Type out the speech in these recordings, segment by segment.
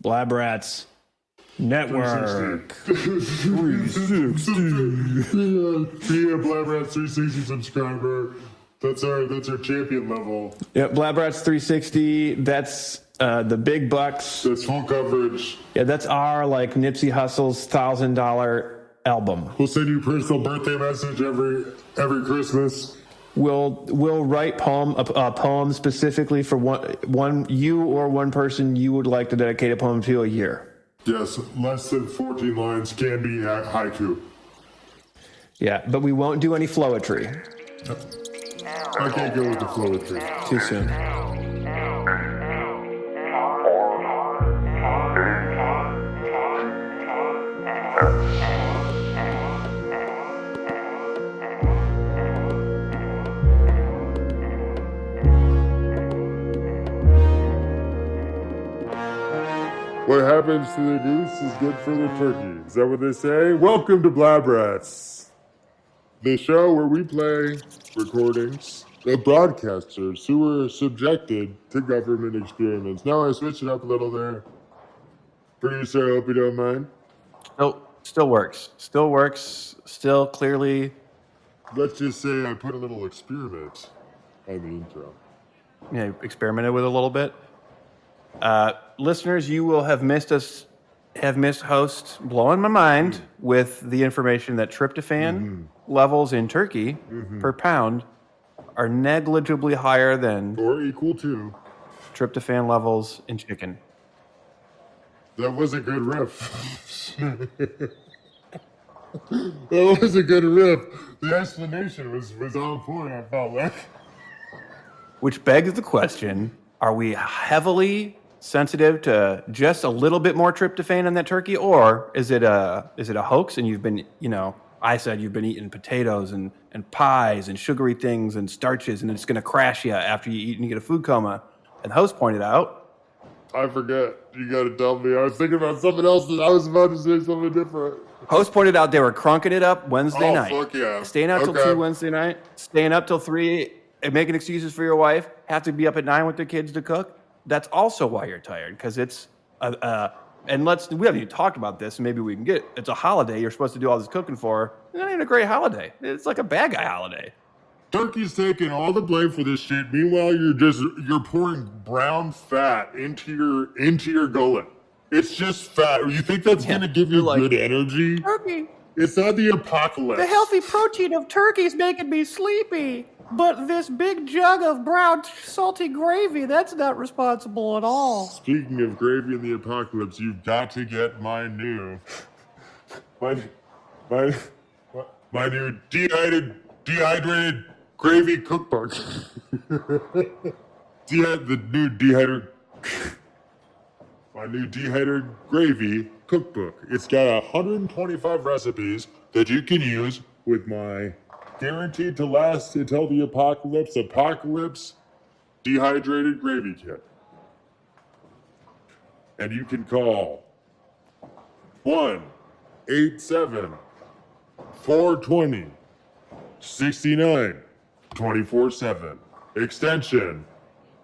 Blab Rats Network. 360. Be a Blab Rats 360 subscriber. That's our champion level. Yep, Blab Rats 360. That's the big bucks. That's full coverage. Yeah, that's our like Nipsey Hussle's $1,000 album. We'll send you a personal birthday message every Christmas. We'll write a poem specifically for one you or one person you would like to dedicate a poem to a year. Yes, less than 14 lines can be haiku. Yeah, but we won't do any flowetry. I can't go with the flowetry. Too soon. What happens to the goose is good for the turkey. Is that what they say? Welcome to Blab Rats, the show where we play recordings of broadcasters who were subjected to government experiments. Now I switched it up a little there. Producer, I hope you don't mind. Still works. Still clearly. Let's just say I put a little experiment on the intro. Yeah, experimented with a little bit. Listeners, you will have missed host blowing my mind with the information that tryptophan levels in turkey per pound are negligibly higher than or equal to tryptophan levels in chicken. That was a good riff. That was a good riff. The explanation was on point, I felt like. Which begs the question, are we heavily sensitive to just a little bit more tryptophan in that turkey, or is it a hoax and you've been, I said you've been eating potatoes and pies and sugary things and starches and it's going to crash you after you eat and you get a food coma? And the host pointed out, I forget. You got to tell me. I was thinking about something else and I was about to say something different. Host pointed out they were crunking it up Wednesday night. Oh, fuck yeah. Staying out till 2 Wednesday night, staying up till 3 and making excuses for your wife, have to be up at 9 with the kids to cook. That's also why you're tired, because it's and we haven't even talked about this, and maybe we can it's a holiday you're supposed to do all this cooking for. It's not even a great holiday. It's like a bad guy holiday. Turkey's taking all the blame for this shit. Meanwhile, you're pouring brown fat into your gullet. It's just fat. You think that's gonna give you good energy? Turkey. It's not the apocalypse. The healthy protein of turkey is making me sleepy. But this big jug of brown salty gravy, that's not responsible at all. Speaking of gravy in the apocalypse, you've got to get my new dehydrated gravy cookbook. My new dehydrated gravy cookbook. It's got 125 recipes that you can use with my guaranteed to last until the apocalypse dehydrated gravy kit. And you can call 1-877-420-69-24/7, extension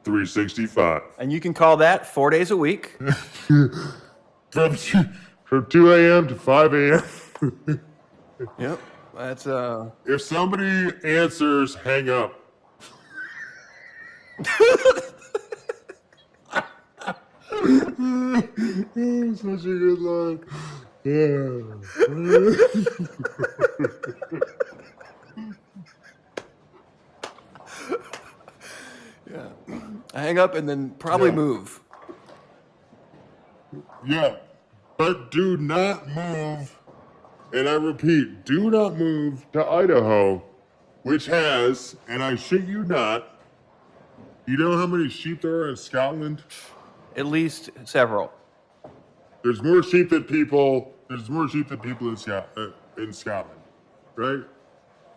365. And you can call that 4 days a week. From 2 a.m. to 5 a.m. Yep. That's If somebody answers, hang up. Such a good line. Yeah. yeah. Hang up and then probably move. Yeah. But do not move. And I repeat, do not move to Idaho, which has, and I shit you not, you know how many sheep there are in Scotland? At least several. There's more sheep than people. There's more sheep than people in Scotland, right?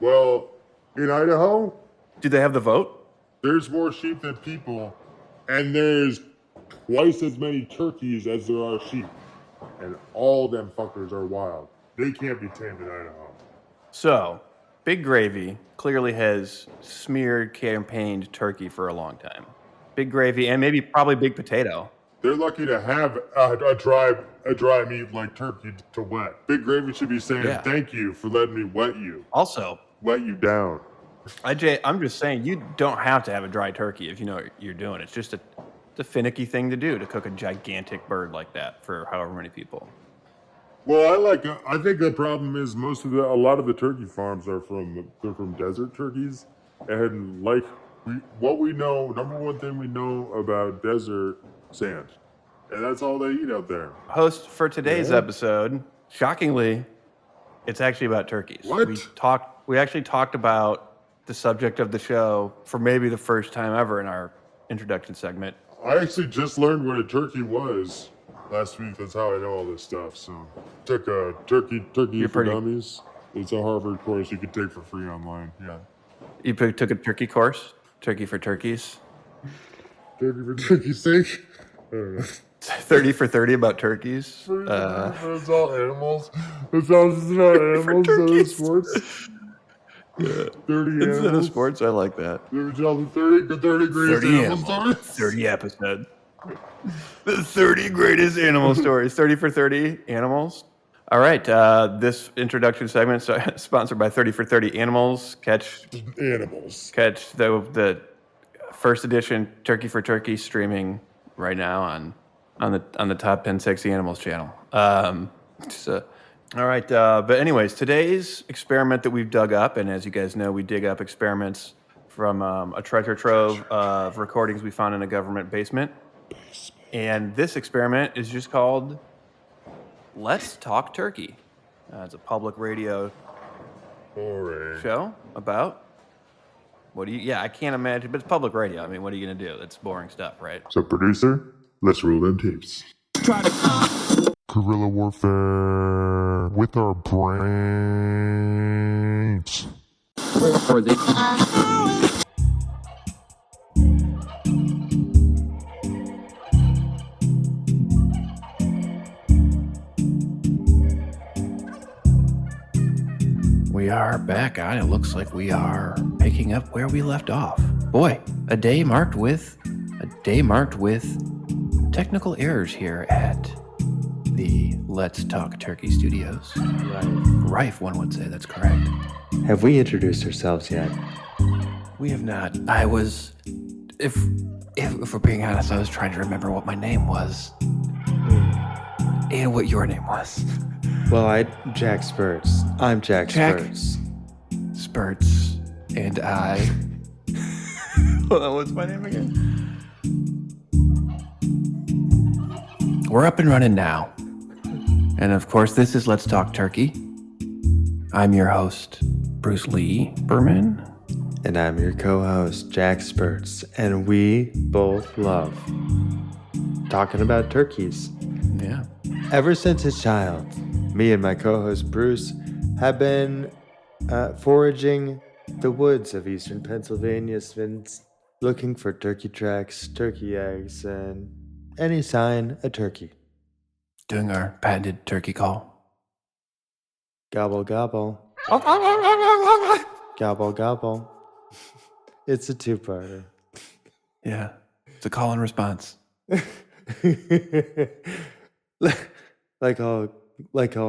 Well, in Idaho, do they have the vote? There's more sheep than people, and there's twice as many turkeys as there are sheep, and all them fuckers are wild. They can't be tamed in Idaho. So, Big Gravy clearly has campaigned turkey for a long time. Big Gravy and probably Big Potato. They're lucky to have a dry meat like turkey to wet. Big Gravy should be saying, Yeah. thank you for letting me wet you down. I'm just saying you don't have to have a dry turkey if you know what you're doing. It's just a finicky thing to do to cook a gigantic bird like that for however many people. Well, I think the problem is a lot of the turkey farms are from desert turkeys, and number one thing we know about desert, sand, and that's all they eat out there. Host for today's episode, shockingly, it's actually about turkeys. What? We actually talked about the subject of the show for maybe the first time ever in our introduction segment. I actually just learned what a turkey was last week. That's how I know all this stuff. So took a turkey for dummies. It's a Harvard course you can take for free online. Yeah. You took a turkey course? Turkey for turkeys? Turkey for turkey's sake? I don't know. 30 for 30 about turkeys. It's all animals. It's all about animals. Instead of sports. 30 animals. Instead of sports, I like that. You ever tell the 30 greatest animal stories? 30 episodes. The 30 greatest animal stories. 30 for 30 animals. All right. This introduction segment is sponsored by 30 for 30 Animals. Catch the first edition Turkey for Turkey streaming right now on the Top 10 Sexy Animals channel. All right. But anyways, today's experiment that we've dug up, and as you guys know, we dig up experiments from a treasure trove of recordings we found in a government basement. And this experiment is just called Let's Talk Turkey. It's a public radio show about I can't imagine, but it's public radio. I mean, what are you going to do? It's boring stuff, right? So, producer, let's roll them tapes. Guerrilla warfare with our brains. We are back on. It looks like we are picking up where we left off. Boy, a day marked with technical errors here at the Let's Talk Turkey Studios. Rife, one would say. That's correct. Have we introduced ourselves yet? We have not. If we're being honest, I was trying to remember what my name was and what your name was. Well, Jack Spurts. I'm Jack Spurts. Spurts. And I... Hold on, what's my name again? We're up and running now. And of course, this is Let's Talk Turkey. I'm your host, Bruce Lee Berman. And I'm your co-host, Jack Spurts. And we both love talking about turkeys. Yeah. Ever since a child, me and my co-host Bruce have been foraging the woods of eastern Pennsylvania, looking for turkey tracks, turkey eggs, and any sign of turkey. Doing our patented turkey call. Gobble, gobble. Gobble, gobble. It's a two-parter. Yeah, it's a call and response. Like all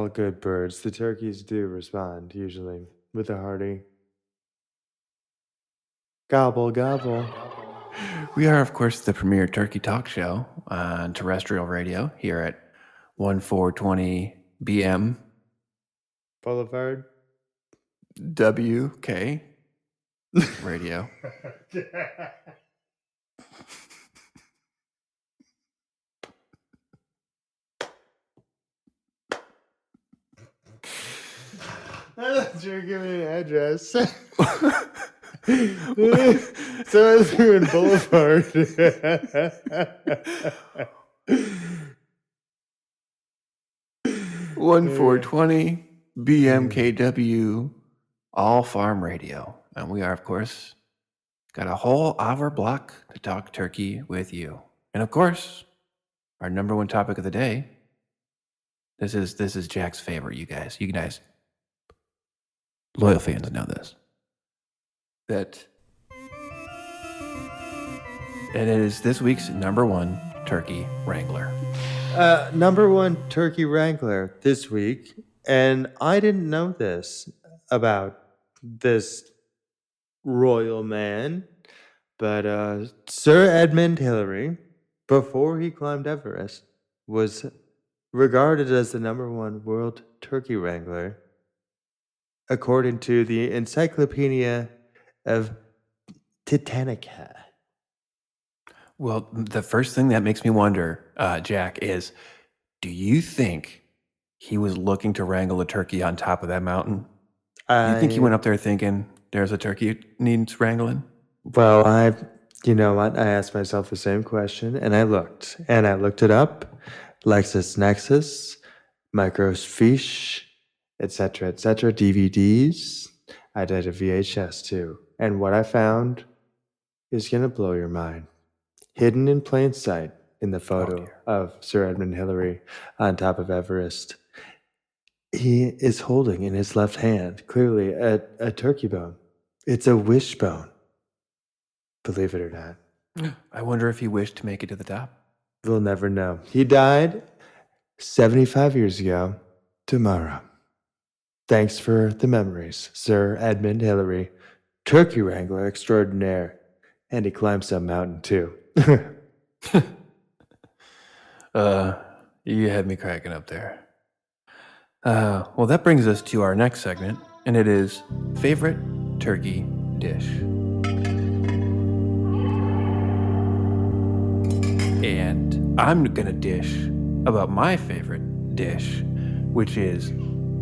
good birds, the turkeys do respond, usually, with a hearty gobble, gobble. We are, of course, the premier turkey talk show on terrestrial radio here at 1420 BM Boulevard WK radio. I thought you were giving me an address. So I threw in Boulevard. 1420 BMKW All Farm Radio. And we are, of course, got a whole hour block to talk turkey with you. And of course, our number one topic of the day. This is Jack's favorite, you guys. You guys, loyal fans know this. And it is this week's number one turkey wrangler? Number one turkey wrangler this week, and I didn't know this about this royal man, but Sir Edmund Hillary, before he climbed Everest, was regarded as the number one world turkey wrangler, according to the Encyclopedia of Titanica. Well, the first thing that makes me wonder, Jack, is do you think he was looking to wrangle a turkey on top of that mountain? Do you think he went up there thinking there's a turkey needs wrangling? Well, you know what? I asked myself the same question, and I looked it up. LexisNexis, Microfiche, etc., DVDs. I did a VHS too, and what I found is gonna blow your mind. Hidden in plain sight in the photo of Sir Edmund Hillary on top of Everest, he is holding in his left hand clearly a turkey bone. It's a wishbone. Believe it or not. I wonder if he wished to make it to the top. We'll never know. He died 75 years ago tomorrow. Thanks for the memories, Sir Edmund Hillary, turkey wrangler extraordinaire. And he climbed some mountain too. You had me cracking up there. Well, that brings us to our next segment, and it is favorite turkey dish. And I'm gonna dish about my favorite dish, which is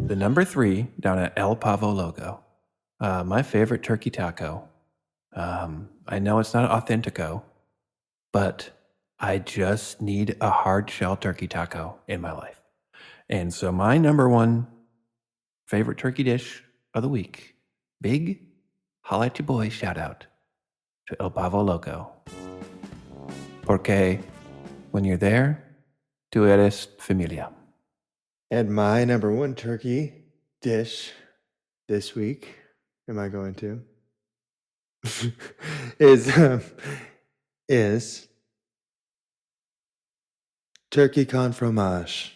the number 3 down at El Pavo Logo. My favorite turkey taco. I know it's not Authentico, but I just need a hard shell turkey taco in my life. And so my number 1 favorite turkey dish of the week, big holla at your boy shout out to El Pavo Loco. Porque when you're there, tú eres familia. And my number 1 turkey dish this week, am I going to? is turkey con fromage.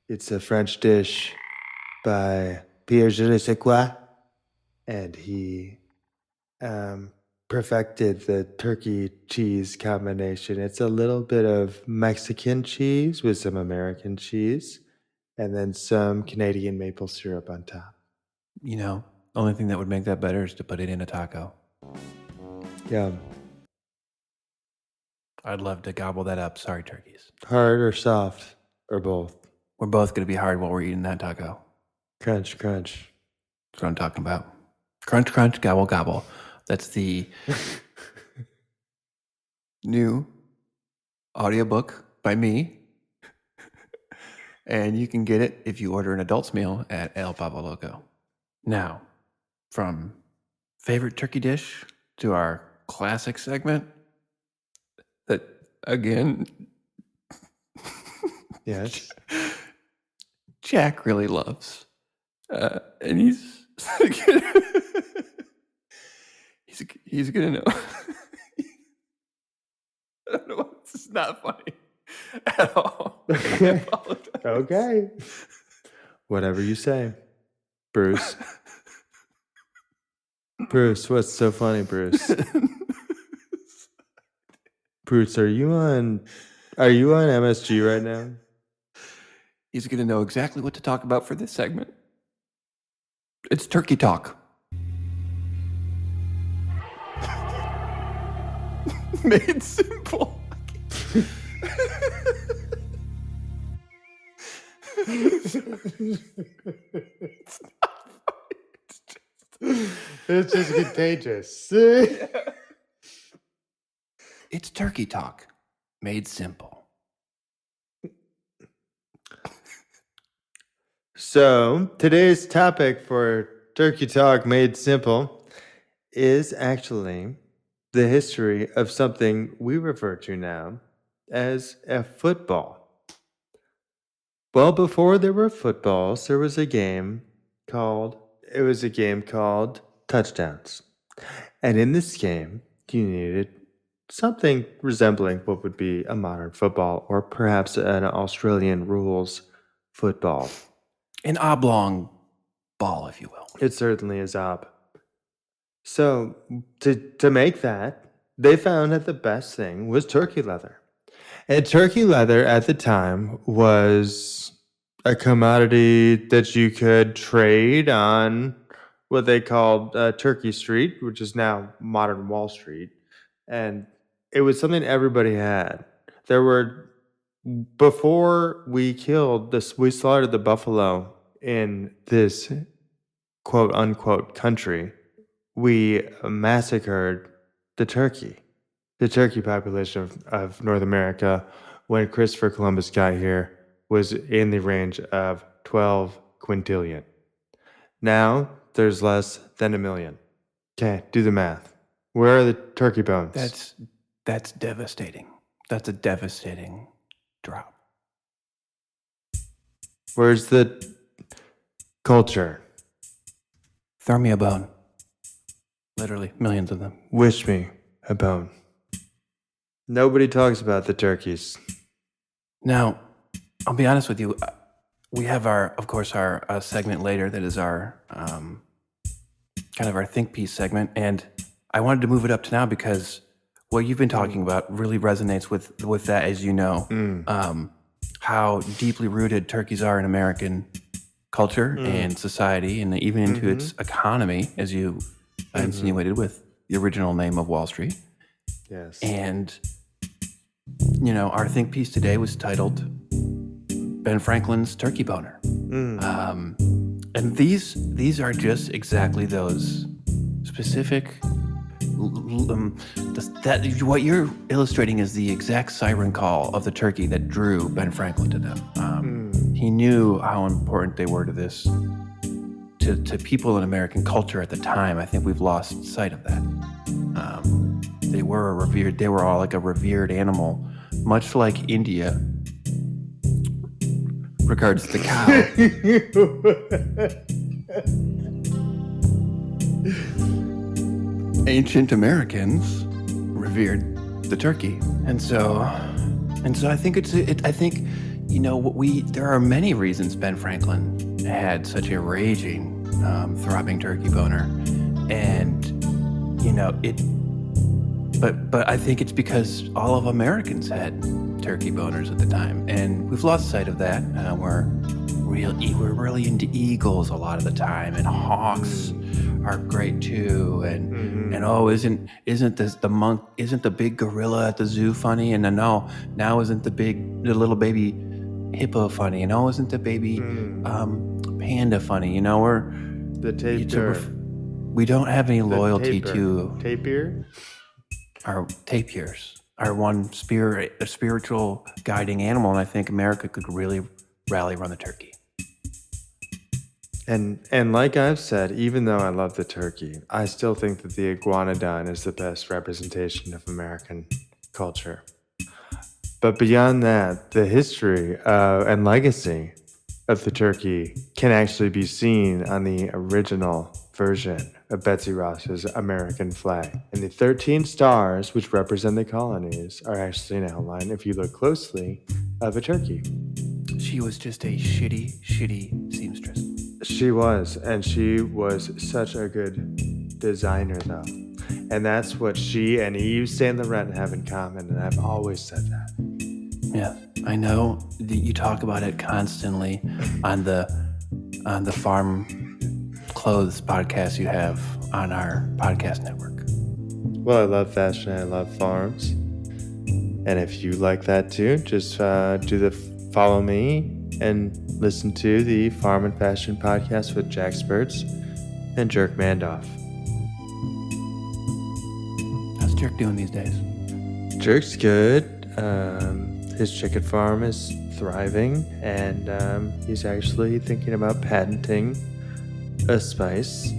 It's a French dish by Pierre Je ne sais quoi, and he perfected the turkey cheese combination. It's a little bit of Mexican cheese with some American cheese, and then some Canadian maple syrup on top. You know, the only thing that would make that better is to put it in a taco. Yum. I'd love to gobble that up. Sorry, turkeys. Hard or soft, or both? We're both going to be hard while we're eating that taco. Crunch, crunch. That's what I'm talking about. Crunch, crunch, gobble, gobble. That's the new audiobook by me. And you can get it if you order an adult's meal at El Pavo Loco. Now, from favorite turkey dish to our classic segment that, again, Yes. Jack really loves. And he's he's gonna know. I don't know. This is not funny at all. I apologize. Okay. Whatever you say, Bruce. Bruce, what's so funny, Bruce? Bruce, are you on MSG right now? He's gonna know exactly what to talk about for this segment. It's turkey talk. Made simple. It's just contagious. It's turkey talk, made simple. So, today's topic for Turkey Talk Made Simple is actually the history of something we refer to now as a football. Well, before there were footballs, there was a game called touchdowns. And in this game, you needed something resembling what would be a modern football or perhaps an Australian rules football. An oblong ball, if you will. It certainly is up. So to make that, they found that the best thing was turkey leather. And turkey leather at the time was a commodity that you could trade on what they called Turkey Street, which is now modern Wall Street. And it was something everybody had. There were, before we slaughtered the buffalo in this quote unquote country, we massacred the turkey population of North America when Christopher Columbus got here was in the range of 12 quintillion. Now there's less than 1 million. Okay, do the math. Where are the turkey bones? That's devastating. That's a devastating drop. Where's the culture? Throw me a bone. Literally, millions of them. Wish me a bone. Nobody talks about the turkeys. Now, I'll be honest with you. We have our segment later that is our kind of our think piece segment, and I wanted to move it up to now because what you've been talking about really resonates with that, as you know, how deeply rooted turkeys are in American culture and society, and even into its economy, as you insinuated with the original name of Wall Street. Yes. And, you know, our think piece today was titled Ben Franklin's Turkey Boner. And these are just exactly those specific, what you're illustrating is the exact siren call of the turkey that drew Ben Franklin to them. He knew how important they were to this, to people in American culture at the time. I think we've lost sight of that. They were all like a revered animal, much like India regards the cow. Ancient Americans revered the turkey, and so I think there are many reasons Ben Franklin had such a raging, throbbing turkey boner, and but I think it's because all of Americans had turkey boners at the time, and we've lost sight of that. We're really into eagles a lot of the time, and hawks are great too. And isn't the big gorilla at the zoo funny? And now isn't the little baby hippo funny? And isn't the baby panda funny? We're the tapir. We don't have any loyalty to tapir. Our tapirs are one spiritual guiding animal, and I think America could really rally around the turkey. And like I've said, even though I love the turkey, I still think that the iguanodon is the best representation of American culture. But beyond that, the history and legacy of the turkey can actually be seen on the original version of Betsy Ross's American flag. And the 13 stars, which represent the colonies, are actually an outline, if you look closely, of a turkey. She was just a shitty seamstress. She was, and she was such a good designer, though. And that's what she and Yves Saint Laurent have in common, and I've always said that. Yeah, I know that you talk about it constantly on the farm clothes podcast you have on our podcast network. Well, I love fashion, I love farms. And if you like that too, just follow me and listen to the Farm and Fashion podcast with Jack Spurts and Jerk Mandoff. How's Jerk doing these days? Jerk's good. His chicken farm is thriving, and he's actually thinking about patenting a spice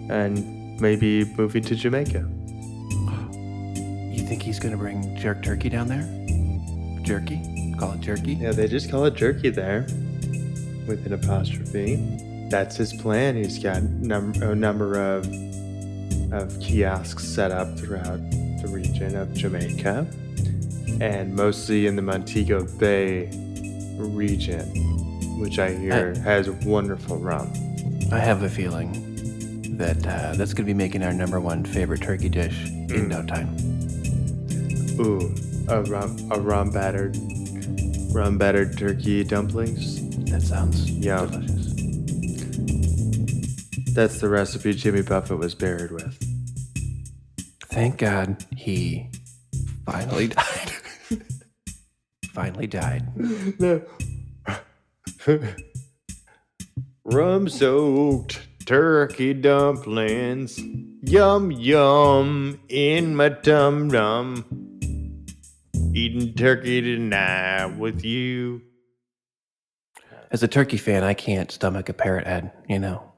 and maybe moving to Jamaica. You think he's going to bring jerk turkey down there? Jerky? Call it jerky? Yeah, they just call it jerky there with an apostrophe. That's his plan. He's got a number of kiosks set up throughout the region of Jamaica, and mostly in the Montego Bay region, which I hear has wonderful rum. I have a feeling that that's going to be making our number one favorite turkey dish in no time. Ooh, rum battered turkey dumplings. That sounds Yum. delicious. That's the recipe Jimmy Buffett was buried with. Thank God he finally died. Finally died. No. Rum-soaked turkey dumplings, yum yum in my tum-tum. Eating turkey tonight with you. As a turkey fan, I can't stomach a parrot head, you know.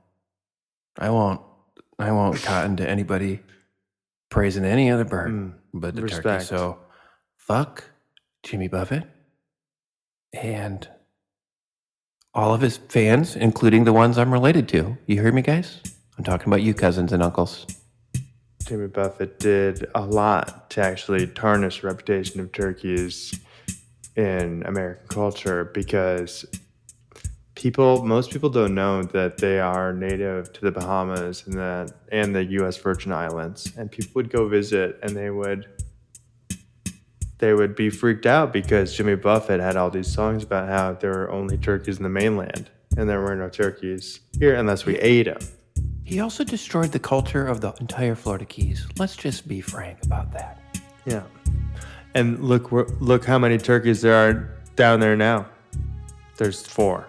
I won't cotton to anybody praising any other bird but the turkey. Respect. So fuck Jimmy Buffett and all of his fans, including the ones I'm related to. You heard me, guys? I'm talking about you, cousins and uncles. Jimmy Buffett did a lot to actually tarnish the reputation of turkeys in American culture because most people don't know that they are native to the Bahamas and the U.S. Virgin Islands, and people would go visit and they would be freaked out because Jimmy Buffett had all these songs about how there were only turkeys in the mainland and there were no turkeys here unless we ate them. He also destroyed the culture of the entire Florida Keys. Let's just be frank about that. Yeah, and look how many turkeys there are down there now. There's 4.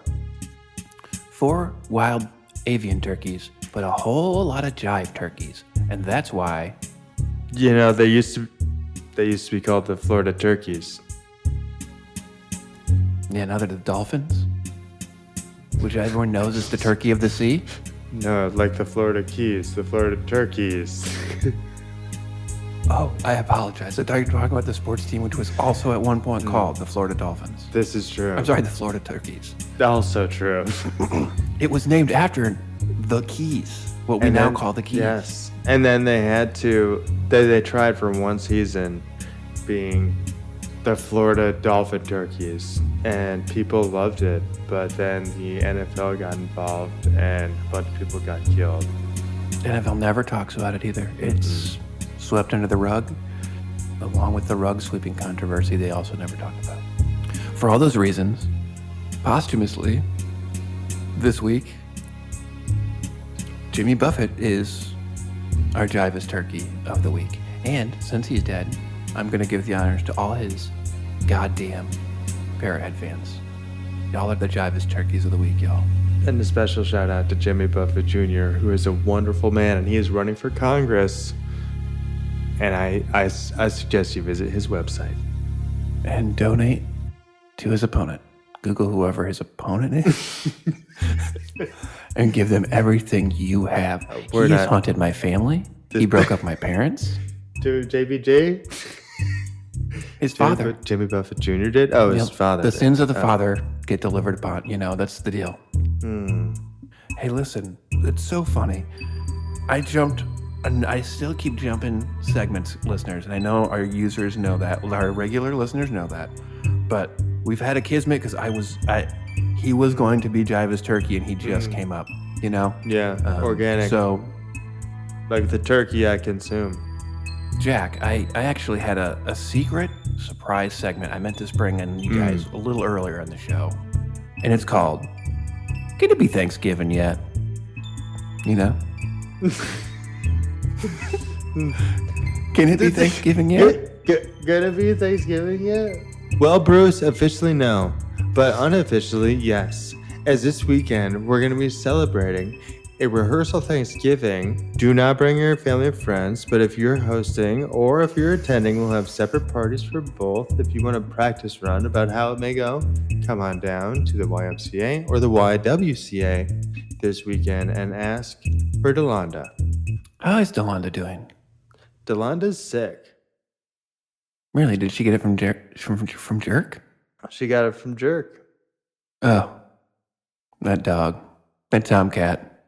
4 wild avian turkeys, but a whole lot of jive turkeys, and that's why. You know, they used to be called the Florida turkeys. Yeah, now they're the dolphins, which everyone knows is the turkey of the sea. No, like the Florida Keys, the Florida turkeys. Oh, I apologize. I thought you were talking about the sports team, which was also at one point called the Florida Dolphins. This is true. I'm sorry, the Florida Turkeys. Also true. It was named after the Keys, what we now call the Keys. Yes. And then they tried for one season being the Florida Dolphin Turkeys, and people loved it. But then the NFL got involved, and a bunch of people got killed. NFL never talks about it either. It's swept under the rug, along with the rug sweeping controversy they also never talk about. For all those reasons, posthumously, this week, Jimmy Buffett is our Jivas Turkey of the week. And since he's dead, I'm going to give the honors to all his goddamn Parrothead fans. Y'all are the Jivas Turkeys of the week, y'all. And a special shout out to Jimmy Buffett Jr., who is a wonderful man, and he is running for Congress. And I suggest you visit his website. And donate to his opponent. Google whoever his opponent is. And give them everything you have. He has haunted my family. He broke up my parents. To JBJ? His father. Jimmy Buffett Jr. did? Oh, his father. The sins of the father get delivered upon. You know, that's the deal. Hey, listen. It's so funny. I jumped, and I still keep jumping segments, listeners. And I know our users know that. Our regular listeners know that. But we've had a kismet because he was going to be Jiva's turkey, and he just came up, you know? Yeah, organic. So, like the turkey I consume. Jack, I actually had a secret surprise segment I meant to bring in you guys a little earlier in the show. And it's called, Can It Be Thanksgiving Yet? You know? Can it be Thanksgiving yet? Gonna be Thanksgiving yet? Well, Bruce, officially no. But unofficially, yes. As this weekend, we're going to be celebrating a rehearsal Thanksgiving. Do not bring your family or friends, but if you're hosting or if you're attending, we'll have separate parties for both. If you want a practice run about how it may go, come on down to the YMCA or the YWCA this weekend and ask for Delonda. How is Delonda doing? Delonda's sick. Really? Did she get it from Jerk? She got it from Jerk. Oh, that dog, that tomcat.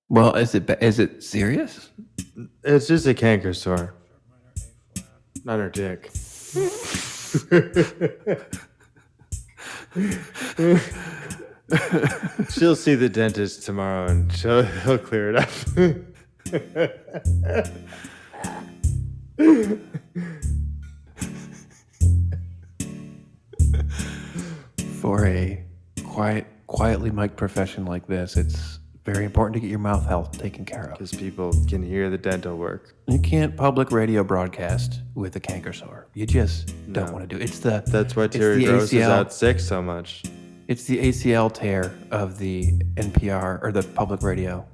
Well, is it serious? It's just a canker sore. on her dick. She'll see the dentist tomorrow and he'll clear it up. For a quietly mic'd profession like this, it's very important to get your mouth health taken care of. Because people can hear the dental work. You can't public radio broadcast with a canker sore. You just don't want to do it. That's why it's Terry the Gross is ACL out sick so much. It's the ACL tear of the NPR or the public radio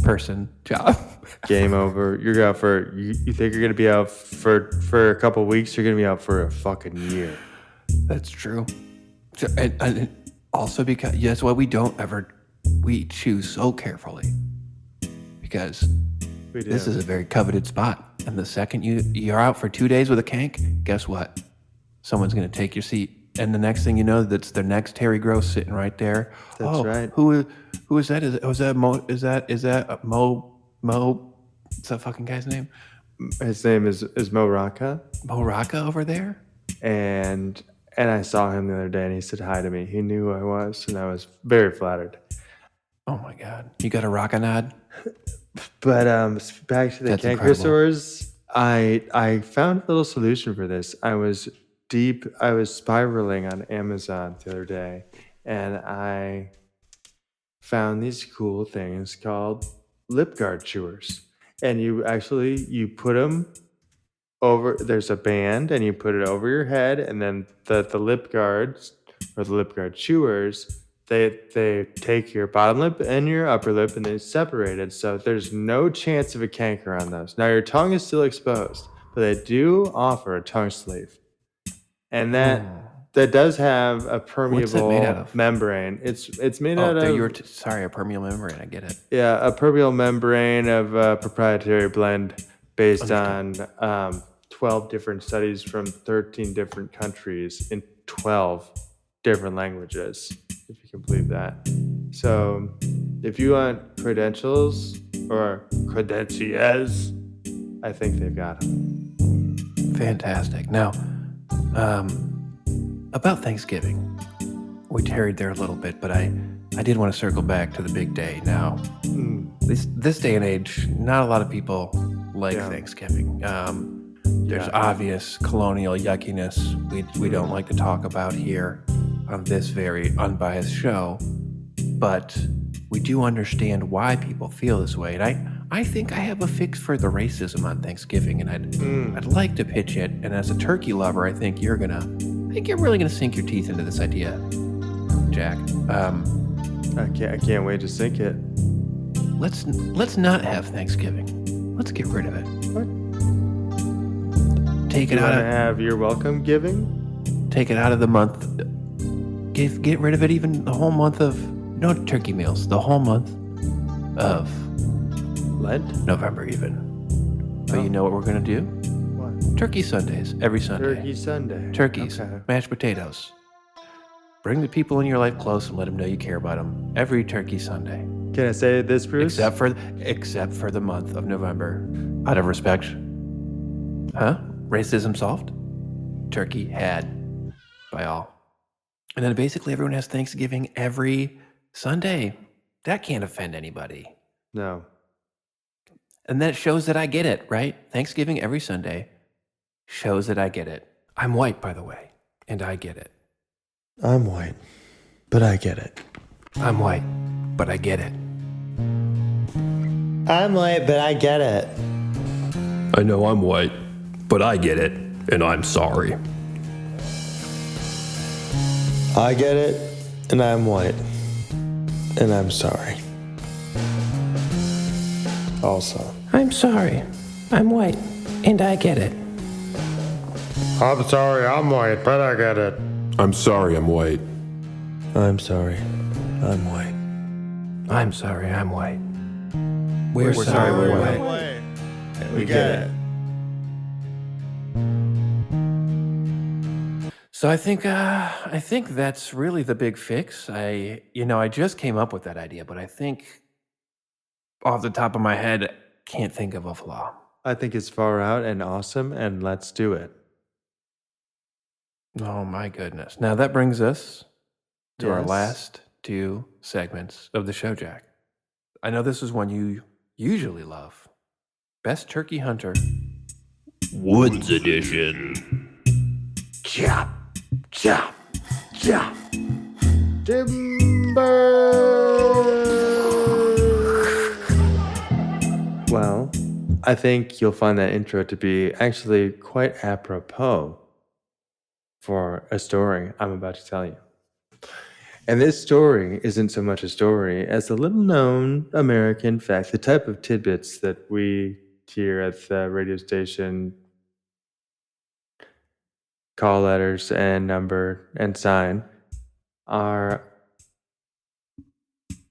person job. Game over. You're out for. You think you're gonna be out for a couple weeks? You're gonna be out for a fucking year. That's true. So, and also because that's why we choose so carefully, because this is a very coveted spot. And the second you're out for 2 days with a kank, guess what? Someone's gonna take your seat. And the next thing you know, that's the next Terry Gross sitting right there. That's right. Who is that? Is that Mo? Is that Mo? What's that fucking guy's name? His name is Mo Rocca. Mo Rocca over there. And I saw him the other day, and he said hi to me. He knew who I was, and I was very flattered. Oh my God! You got a Rocca nod. But back to the canker sores. I found a little solution for this. I was spiraling on Amazon the other day, and I found these cool things called lip guard chewers. And you put them over, there's a band, and you put it over your head, and then the lip guards, or the lip guard chewers, they take your bottom lip and your upper lip, and they separate it, so there's no chance of a canker on those. Now, your tongue is still exposed, but they do offer a tongue sleeve. And that does have a permeable membrane. It's made out of. Sorry, a permeable membrane. I get it. Yeah, a permeable membrane of a proprietary blend based on 12 different studies from 13 different countries in 12 different languages, if you can believe that. So, if you want credentials or credentials, I think they've got them. Fantastic. Now. About Thanksgiving, we tarried there a little bit, but I did want to circle back to the big day. Now, this day and age, not a lot of people like Thanksgiving. There's obvious colonial yuckiness we don't like to talk about here on this very unbiased show, but we do understand why people feel this way. And I think I have a fix for the racism on Thanksgiving, and I'd like to pitch it. And as a turkey lover, I think you're really gonna sink your teeth into this idea, Jack. I can't wait to sink it. Let's not have Thanksgiving. Let's get rid of it. What? Take it out of. Have your welcome giving. Take it out of the month. Get rid of it. Even the whole month of no turkey meals. The whole month of Lent? November even. But you know what we're going to do? What? Turkey Sundays, every Sunday. Turkey Sunday. Turkeys, okay. Mashed potatoes. Bring the people in your life close and let them know you care about them every Turkey Sunday. Can I say this, Bruce? Except for the month of November. Out of respect. Huh? Racism solved? Turkey had by all. And then basically everyone has Thanksgiving every Sunday. That can't offend anybody. No. And that shows that I get it, right? Thanksgiving every Sunday shows that I get it. I'm white, by the way, and I get it. I'm white, but I get it. I'm white, but I get it. I'm white, but I get it. I know I'm white, but I get it, and I'm sorry. I get it, and I'm white, and I'm sorry. Also. I'm sorry. I'm white, and I get it. I'm sorry, I'm white, but I get it. I'm sorry, I'm white. I'm sorry, I'm white. I'm sorry, I'm white. We're sorry, we're white. We get it. So I think that's really the big fix. I just came up with that idea, but I think off the top of my head, can't think of a flaw. I think it's far out and awesome, and let's do it. Oh my goodness. Now that brings us to our Yes. last two segments of the show, Jack. I know this is one you usually love. Best Turkey Hunter. Woods Edition. Chop, chop, chop. Timber. Well, I think you'll find that intro to be actually quite apropos for a story I'm about to tell you. And this story isn't so much a story as a little known American fact, the type of tidbits that we here at the radio station call letters and number and sign are.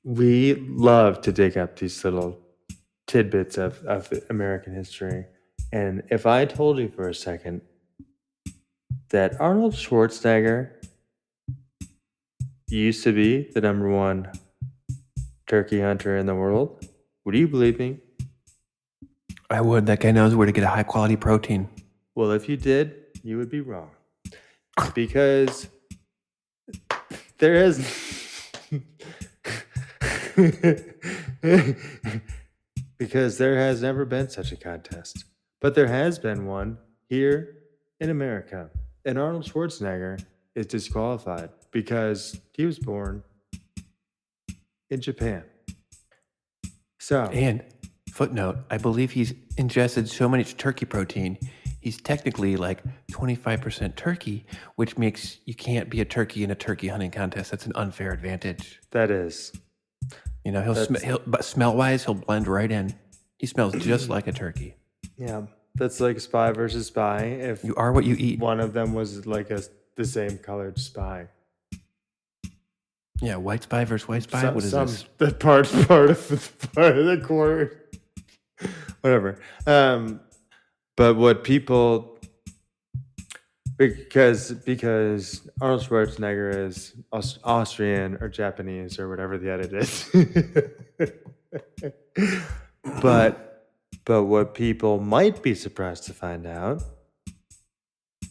We love to dig up these little tidbits of American history. And if I told you for a second that Arnold Schwarzenegger used to be the number one turkey hunter in the world, would you believe me? I would. That guy knows where to get a high quality protein. Well, if you did, you would be wrong. Because there is. Because there has never been such a contest. But there has been one here in America. And Arnold Schwarzenegger is disqualified because he was born in Japan. So, And footnote, I believe he's ingested so much turkey protein, he's technically like 25% turkey, which makes you can't be a turkey in a turkey hunting contest. That's an unfair advantage. that is. You know, but smell-wise, he'll blend right in. He smells just like a turkey. Yeah. That's like spy versus spy. If You are what you eat. one of them was like the same colored spy. Yeah, white spy versus white spy. What is this? The part of the quarter. Whatever. But what people because Arnold Schwarzenegger is Austrian or Japanese or whatever the edit is. but what people might be surprised to find out.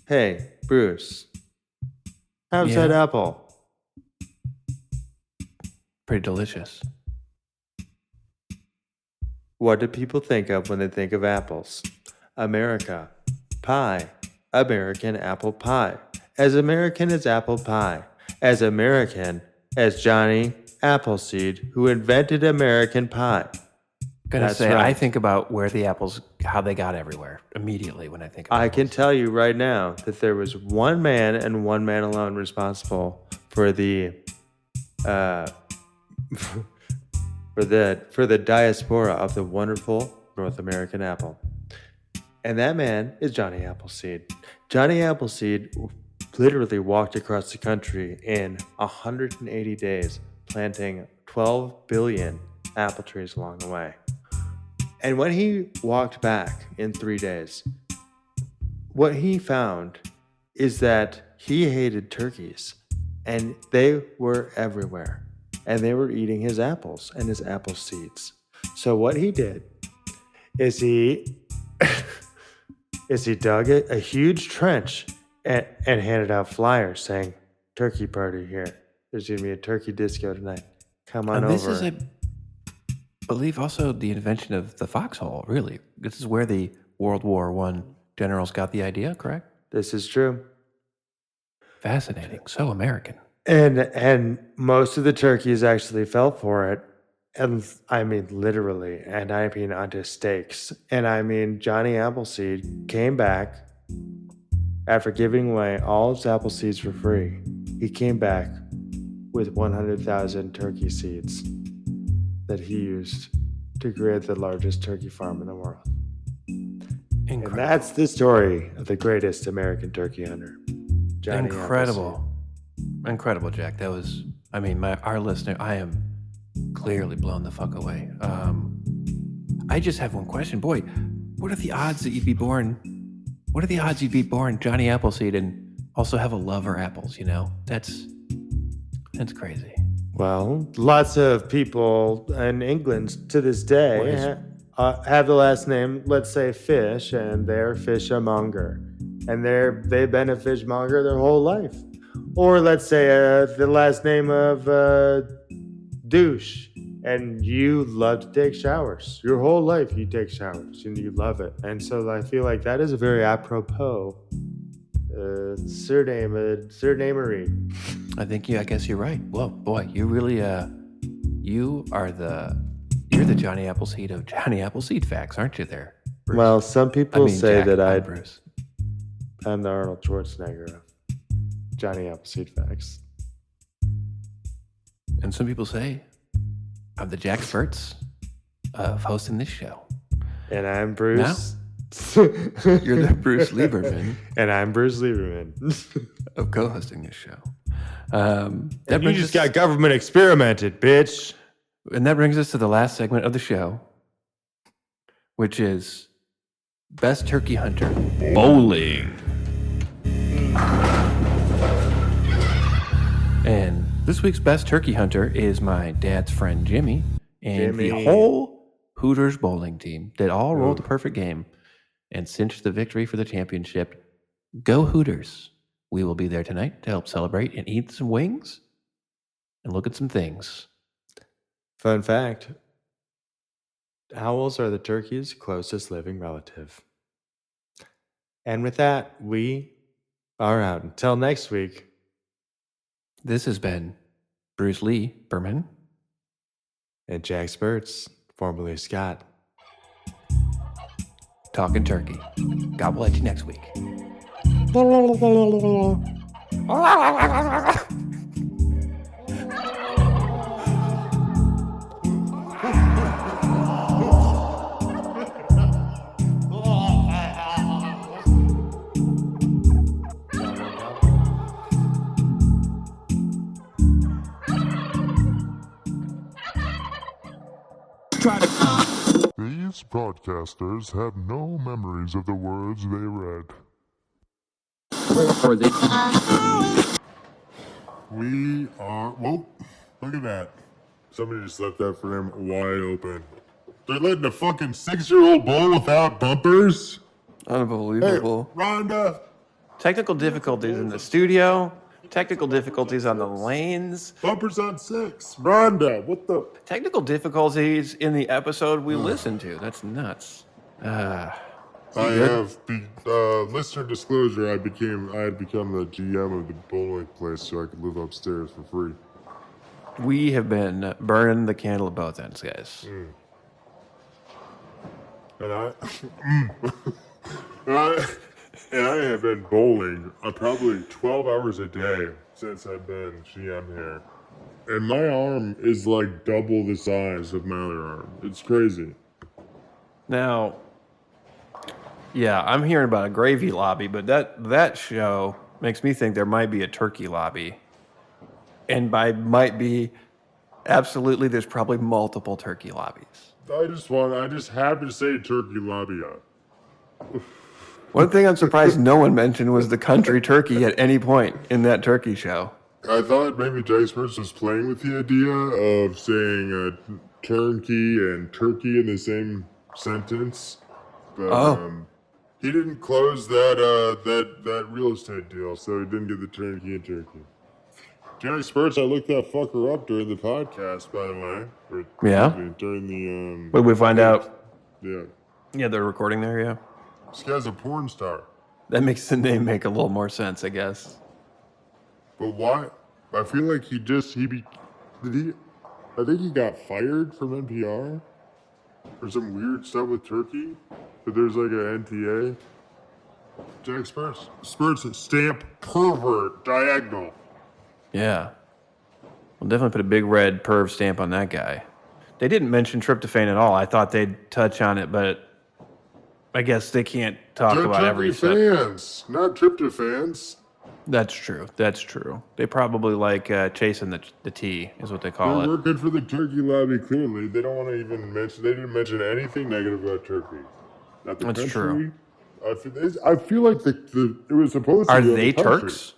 Hey, Bruce, how's Yeah. that apple? Pretty delicious. What do people think of when they think of apples? America. Pie. American apple pie. As American as apple pie. As American as Johnny Appleseed, who invented American pie. Gonna That's say, right. I think about where the apples, how they got everywhere immediately when I think of I apples. can tell you right now that there was one man and one man alone responsible for the for the diaspora of the wonderful North American apple. And that man is Johnny Appleseed. Johnny Appleseed literally walked across the country in 180 days, planting 12 billion apple trees along the way. And when he walked back in 3 days, what he found is that he hated turkeys, and they were everywhere, and they were eating his apples and his apple seeds. So what he did is he dug a huge trench and handed out flyers saying, "Turkey party here. There's gonna be a turkey disco tonight. Come on And this over." is, I believe, also the invention of the foxhole, really. This is where the World War I generals got the idea, correct? This is true. Fascinating. So American. And most of the turkeys actually fell for it. And I mean literally, and I mean onto stakes. And I mean Johnny Appleseed came back after giving away all his apple seeds for free. He came back with 100,000 turkey seeds that he used to create the largest turkey farm in the world. And Incredible. that's the story of the greatest American turkey hunter, Johnny Incredible. Incredible, Jack. That was, I mean, our listener, I am clearly blown the fuck away. I just have one question. Boy, what are the odds that you'd be born? What are the odds you'd be born Johnny Appleseed and also have a love for apples, you know? That's crazy. Well, lots of people in England to this day Boys. have the last name, let's say Fish, and they're fishermonger, and they've been a fishmonger their whole life. Or let's say the last name of Douche, and you love to take showers. Your whole life you take showers, and you love it. And so I feel like that is a very apropos surnamery. I guess you're right. Whoa, boy, you really, you're the Johnny Appleseed of Johnny Appleseed facts, aren't you there, Bruce? Well, some people say Jack, that I'm Bruce. I'm the Arnold Schwarzenegger of Johnny Appleseed facts. And some people say I'm the Jack Spurts of hosting this show. And I'm Bruce. You're the Bruce Lieberman. And I'm Bruce Lieberman. of co-hosting this show. You just got government experimented, bitch. And that brings us to the last segment of the show, which is Best Turkey Hunter Bowling. And this week's Best Turkey Hunter is my dad's friend Jimmy and the whole Hooters bowling team that all rolled the perfect game and cinched the victory for the championship. Go Hooters. We will be there tonight to help celebrate and eat some wings and look at some things. Fun fact. Owls are the turkey's closest living relative. And with that, we are out. Until next week. This has been Bruce Lee Berman and Jack Spurts, formerly Scott. Talking turkey. God will let you next week. These broadcasters have no memories of the words they read. We are... Whoa, look at that. Somebody just left that frame wide open. They're letting a fucking 6-year-old bowl without bumpers? Unbelievable. Hey, Rhonda! Technical difficulties in the studio. Technical difficulties on the lanes. Bumpers on 6. Rhonda, what the... Technical difficulties in the episode we listened to. That's nuts. Listener disclosure, I had become the GM of the bowling place so I could live upstairs for free. We have been burning the candle at both ends, guys. And I have been bowling probably 12 hours a day since I've been GM here. And my arm is like double the size of my other arm. It's crazy. Now, yeah, I'm hearing about a gravy lobby, but that show makes me think there might be a turkey lobby. And by might be, absolutely, there's probably multiple turkey lobbies. I just have to say turkey lobby up. One thing I'm surprised no one mentioned was the country turkey at any point in that turkey show. I thought maybe Jack Spurts was playing with the idea of saying turnkey and turkey in the same sentence. But he didn't close that real estate deal, so he didn't get the turnkey and turkey. Jack Spurts, I looked that fucker up during the podcast, by the way. During the... What did we find out? Yeah. Yeah, they're recording there, yeah. This guy's a porn star. That makes the name make a little more sense, I guess. But why? I feel like I think he got fired from NPR for some weird stuff with Turkey. But there's like an NTA. Jack Spurts stamp pervert diagonal. Yeah. We'll definitely put a big red perv stamp on that guy. They didn't mention tryptophan at all. I thought they'd touch on it, but I guess they can't talk about every fans, not tryptophans. That's true. They probably like chasing the tea, is what they call it. They're working for the turkey lobby, clearly. They don't want to even mention, they didn't mention anything negative about turkey. Not the That's country. true. I feel like it was supposed to Are be they the country. Turks?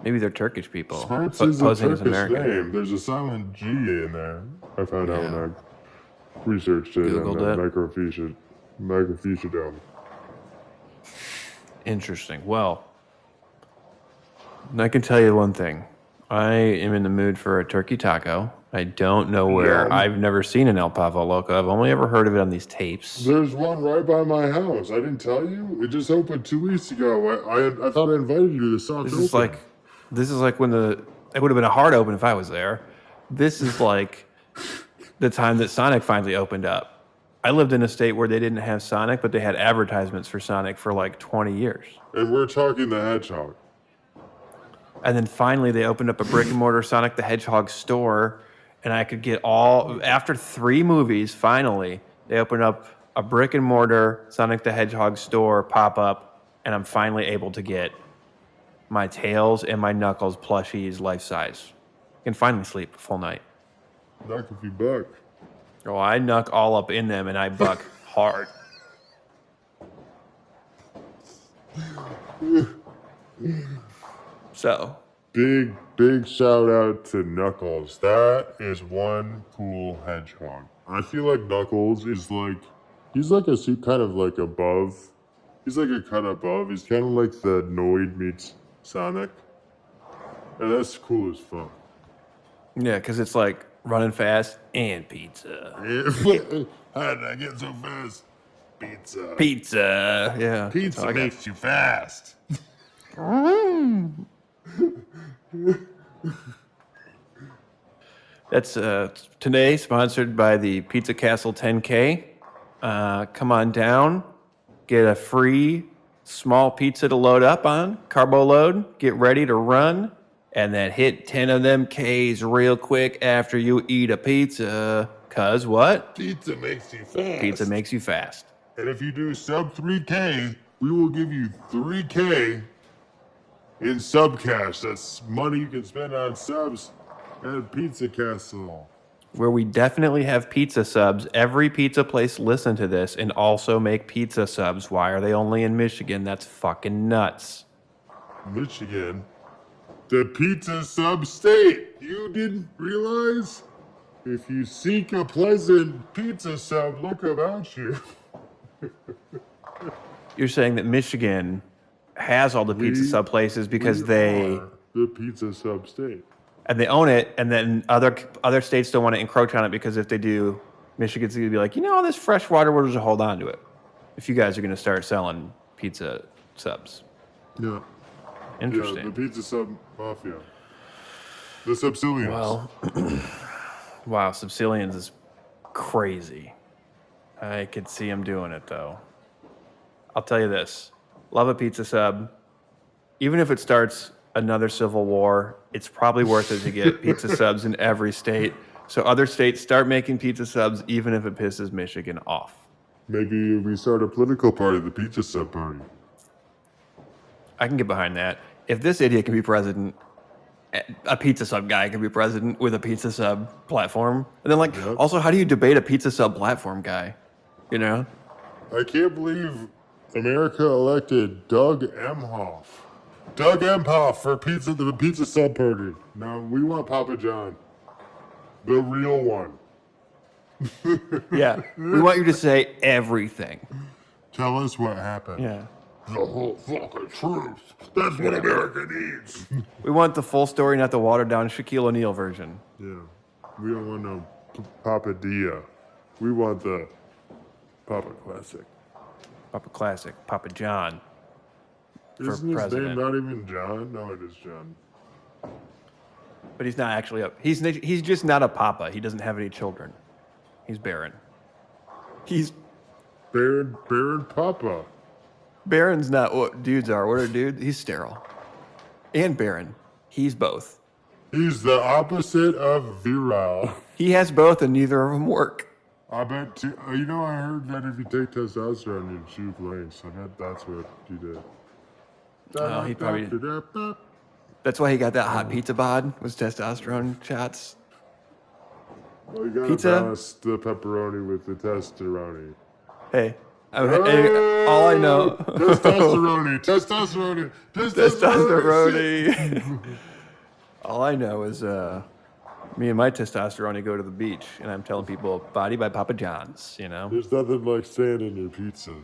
Maybe they're Turkish people. Spurts is a posing as Turkish American. name. There's a silent G in there. I found out. researched it Googled and microfiche down. Interesting. Well, I can tell you one thing. I am in the mood for a turkey taco. I don't know where. Yum. I've never seen an El Pavo Loco. I've only ever heard of it on these tapes. There's one right by my house. I didn't tell you. It just opened 2 weeks ago. I thought I invited you to the soft This open. is like when it would have been a hard open if I was there. This is like the time that Sonic finally opened up. I lived in a state where they didn't have Sonic, but they had advertisements for Sonic for like 20 years. And we're talking the Hedgehog. And then finally they opened up a brick and mortar Sonic the Hedgehog store, and I could get after 3 movies, finally, they opened up a brick and mortar Sonic the Hedgehog store pop up, and I'm finally able to get my Tails and my Knuckles plushies life size. I can finally sleep a full night. Knock if you buck. Oh, I knuck all up in them and I buck hard. So, Big shout out to Knuckles. That is one cool hedgehog. I feel like Knuckles is he's like a suit kind of like above. He's like a cut above. He's kind of like the Noid meets Sonic. And that's cool as fuck. yeah, because it's like running fast and pizza. How did I get so fast? Pizza. Pizza, yeah. Pizza Okay. makes you fast. That's today sponsored by the Pizza Castle 10K. Come on down, get a free small pizza to load up on, carbo load, get ready to run, and then hit 10 of them Ks real quick after you eat a pizza. Cause what? Pizza makes you fast. Pizza makes you fast. And if you do sub 3K, we will give you 3K in sub cash. That's money you can spend on subs at Pizza Castle. Where we definitely have pizza subs. Every pizza place listen to this and also make pizza subs. Why are they only in Michigan? That's fucking nuts. Michigan, the pizza sub state. You didn't realize? If you seek a pleasant pizza sub, look about you. You're saying that Michigan has all the pizza sub places because We they are the pizza sub state. and they own it, and then other states don't want to encroach on it because if they do, Michigan's going to be like, all this fresh water, we'll just hold on to it. If you guys are going to start selling pizza subs, Yeah. interesting. Yeah, the pizza sub mafia. The subsilians. Well, wow, Subsilians is crazy. I could see him doing it though. I'll tell you this: love a pizza sub. Even if it starts another civil war, it's probably worth it to get pizza subs in every state. So other states start making pizza subs, even if it pisses Michigan off. Maybe we start a political party, the pizza sub party. I can get behind that. If this idiot can be president, a pizza sub guy can be president with a pizza sub platform. And then, also, how do you debate a pizza sub platform guy? I can't believe America elected Doug Emhoff. Doug Emhoff for the pizza sub party. No, we want Papa John. The real one. Yeah. We want you to say everything. Tell us what happened. Yeah. The whole fucking truth. That's what America needs. We want the full story, not the watered down Shaquille O'Neal version. Yeah. We don't want no Papa Dia. We want the Papa Classic. Papa Classic, Papa John. For Isn't his president. name not even John? No, it is John. But he's not actually he's just not a papa. He doesn't have any children. He's barren. He's Baron Papa. barren's not what dudes are. What are dudes? He's sterile. And barren. He's both. He's the opposite of virile. He has both and neither of them work. I bet, I heard that if you take testosterone, you shoot flames. I bet that's what you did. Oh, he probably- That's why he got that hot pizza bod, was testosterone shots. Well, you gotta Pizza? balance the pepperoni with the testosterone. Hey, all I know. Testosterone. Testosterone. All I know is Me and my testosterone, I go to the beach, and I'm telling people, body by Papa John's, you know? There's nothing like sand in your pizza.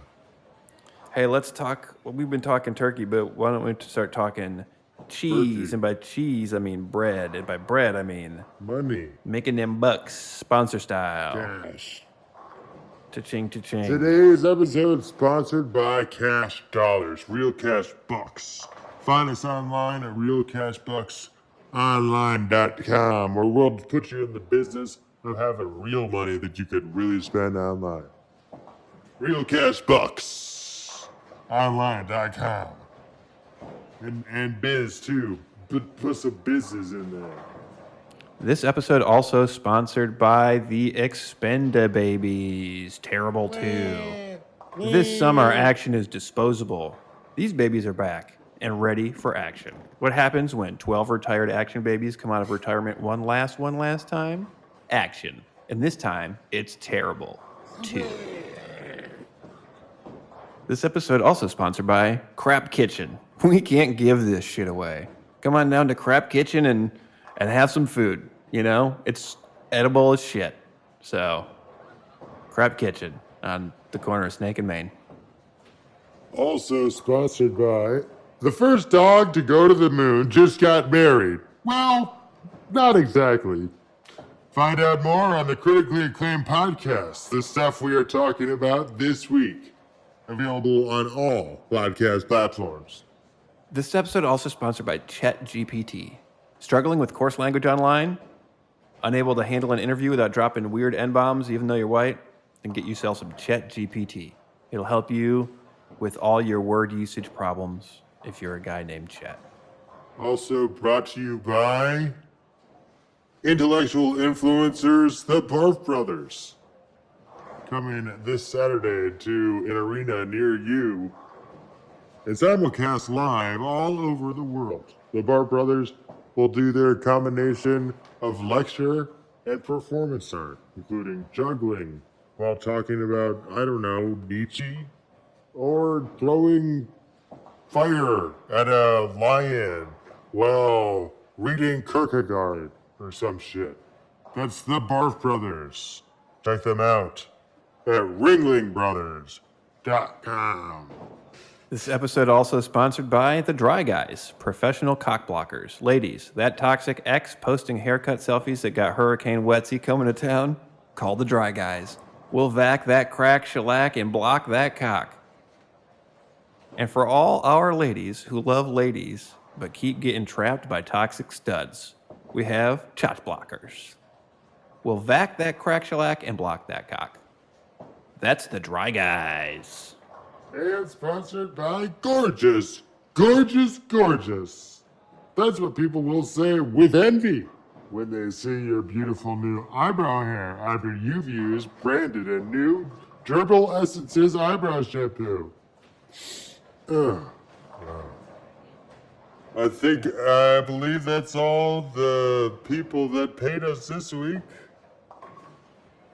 Hey, let's talk. Well, we've been talking turkey, but why don't we start talking cheese? Turkey. And by cheese, I mean bread. And by bread, I mean Money. making them bucks, sponsor style. Cash. Cha-ching, cha-ching. Today's episode is sponsored by Cash Dollars, Real Cash Bucks. Find us online at realcashbucksonline.com, where we'll put you in the business of having real money that you could really spend online. realcashbucksonline.com. And biz too. Put some business in there. This episode also sponsored by the Expendababies. Terrible 2. This summer, action is disposable. These babies are back and ready for action. What happens when 12 retired action babies come out of retirement one last time? Action. And this time, it's terrible 2. This episode also sponsored by Crap Kitchen. We can't give this shit away. Come on down to Crap Kitchen and have some food. You know, it's edible as shit. So, Crap Kitchen on the corner of Snake and Main. Also sponsored by the first dog to go to the moon just got married. Well, not exactly. Find out more on the critically acclaimed podcast, the stuff we are talking about this week. Available on all podcast platforms. This episode also sponsored by ChatGPT. Struggling with coarse language online? Unable to handle an interview without dropping weird N-bombs even though you're white? Then get yourself some ChatGPT. It'll help you with all your word usage problems if you're a guy named Chet. Also brought to you by intellectual influencers, the Barf Brothers. Coming this Saturday to an arena near you and simulcast live all over the world. The Barf Brothers will do their combination of lecture and performance art, including juggling while talking about, I don't know, Nietzsche, or throwing fire at a lion while reading Kierkegaard or some shit. That's the Barf Brothers. Check them out at ringlingbrothers.com. This episode also sponsored by The Dry Guys, professional cock blockers. Ladies, that toxic ex posting haircut selfies that got Hurricane Wetsy coming to town? Call The Dry Guys. We'll vac that crack shellac and block that cock. And for all our ladies who love ladies but keep getting trapped by toxic studs, we have chotch blockers. We'll vac that crack shellac and block that cock. That's The Dry Guys. And sponsored by Gorgeous. Gorgeous, gorgeous. That's what people will say with envy when they see your beautiful new eyebrow hair after you've used branded and new Gerbil Essences eyebrow shampoo. I believe that's all the people that paid us this week.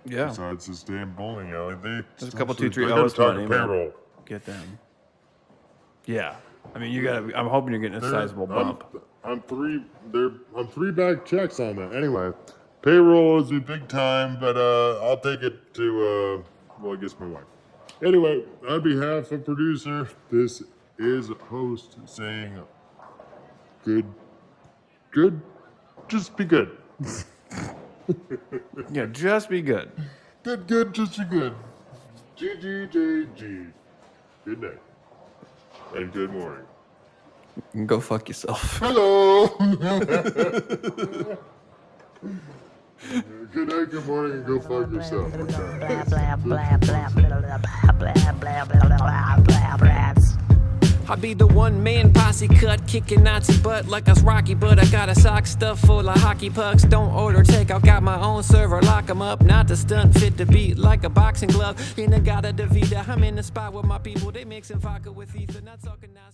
Yeah. Besides this damn bowling alley. There's a couple, 2, 3 I gotta O's talk money. payroll. Get them. Yeah. I mean, I'm hoping you're getting a sizable bump. I'm three back checks on that. Anyway, payroll is a big time, but I'll take it to I guess my wife. Anyway, on behalf of producer, this is host saying good, just be good. Yeah, just be good. Good, just be good. GGJG. Good night. And good morning. Go fuck yourself. Hello. Good night, good morning, and go fuck yourself. I be the one-man posse cut, kicking Nazi butt like us Rocky, but I got a sock stuffed full of hockey pucks. Don't order takeout, got my own server, lock 'em up. Not the stunt, fit to beat like a boxing glove. In the Gata Davida, I'm in the spot with my people. They mixing vodka with ether, not talking nice.